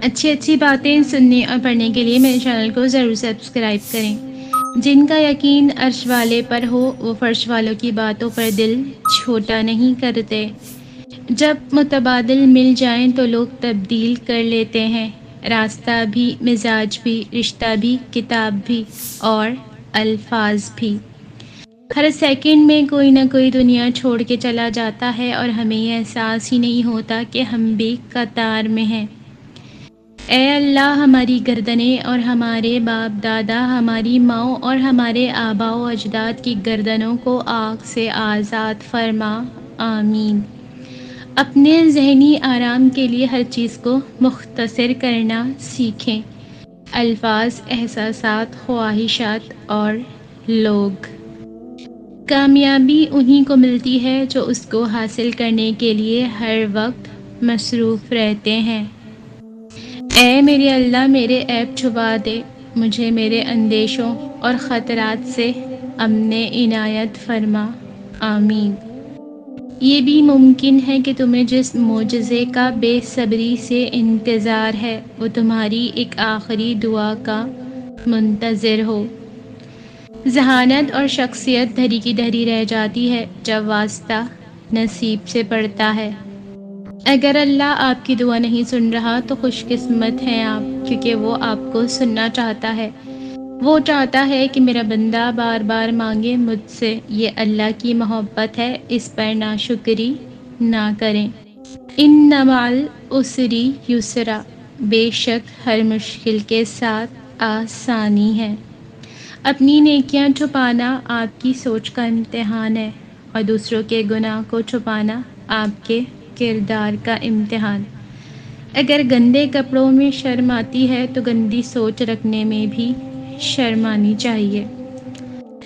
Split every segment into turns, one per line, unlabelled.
اچھی اچھی باتیں سننے اور پڑھنے کے لیے میرے چینل کو ضرور سبسکرائب کریں۔ جن کا یقین عرش والے پر ہو وہ فرش والوں کی باتوں پر دل چھوٹا نہیں کرتے۔ جب متبادل مل جائیں تو لوگ تبدیل کر لیتے ہیں، راستہ بھی، مزاج بھی، رشتہ بھی، کتاب بھی اور الفاظ بھی۔ ہر سیکنڈ میں کوئی نہ کوئی دنیا چھوڑ کے چلا جاتا ہے اور ہمیں یہ احساس ہی نہیں ہوتا کہ ہم بھی قطار میں ہیں۔ اے اللہ، ہماری گردنیں اور ہمارے باپ دادا، ہماری ماؤں اور ہمارے آباء و اجداد کی گردنوں کو آگ سے آزاد فرما، آمین۔ اپنے ذہنی آرام کے لیے ہر چیز کو مختصر کرنا سیکھیں، الفاظ، احساسات، خواہشات اور لوگ۔ کامیابی انہی کو ملتی ہے جو اس کو حاصل کرنے کے لیے ہر وقت مصروف رہتے ہیں۔ اے میرے اللہ، میرے عیب چھپا دے، مجھے میرے اندیشوں اور خطرات سے امن عنایت فرما، آمین۔ یہ بھی ممکن ہے کہ تمہیں جس معجزے کا بے صبری سے انتظار ہے وہ تمہاری ایک آخری دعا کا منتظر ہو۔ ذہانت اور شخصیت دھری کی دھری رہ جاتی ہے جب واسطہ نصیب سے پڑتا ہے۔ اگر اللہ آپ کی دعا نہیں سن رہا تو خوش قسمت ہیں آپ، کیونکہ وہ آپ کو سننا چاہتا ہے۔ وہ چاہتا ہے کہ میرا بندہ بار بار مانگے مجھ سے، یہ اللہ کی محبت ہے، اس پر ناشکری نہ کریں۔ ان مع العسر یسرا، بے شک ہر مشکل کے ساتھ آسانی ہے۔ اپنی نیکیاں چھپانا آپ کی سوچ کا امتحان ہے اور دوسروں کے گناہ کو چھپانا آپ کے کردار کا امتحان۔ اگر گندے کپڑوں میں شرم آتی ہے تو گندی سوچ رکھنے میں بھی شرم آنی چاہیے۔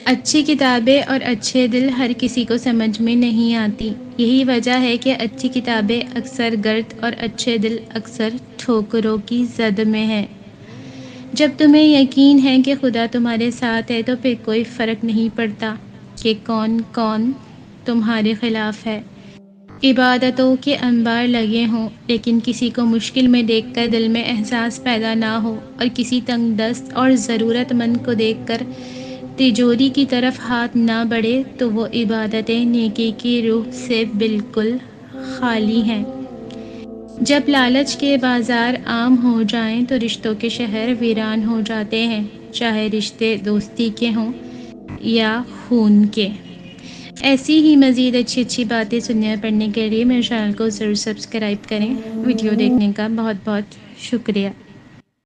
اچھی کتابیں اور اچھے دل ہر کسی کو سمجھ میں نہیں آتی، یہی وجہ ہے کہ اچھی کتابیں اکثر گرد اور اچھے دل اکثر ٹھوکروں کی زد میں ہیں۔ جب تمہیں یقین ہے کہ خدا تمہارے ساتھ ہے تو پھر کوئی فرق نہیں پڑتا کہ کون کون تمہارے خلاف ہے۔ عبادتوں کے انبار لگے ہوں لیکن کسی کو مشکل میں دیکھ کر دل میں احساس پیدا نہ ہو، اور کسی تنگ دست اور ضرورت مند کو دیکھ کر تجوری کی طرف ہاتھ نہ بڑھے تو وہ عبادتیں نیکی کی روح سے بالکل خالی ہیں۔ جب لالچ کے بازار عام ہو جائیں تو رشتوں کے شہر ویران ہو جاتے ہیں، چاہے رشتے دوستی کے ہوں یا خون کے۔ ایسی ہی مزید اچھی اچھی باتیں سننے اور پڑھنے کے لیے میرے چینل کو ضرور سبسکرائب کریں۔ ویڈیو دیکھنے کا بہت بہت شکریہ۔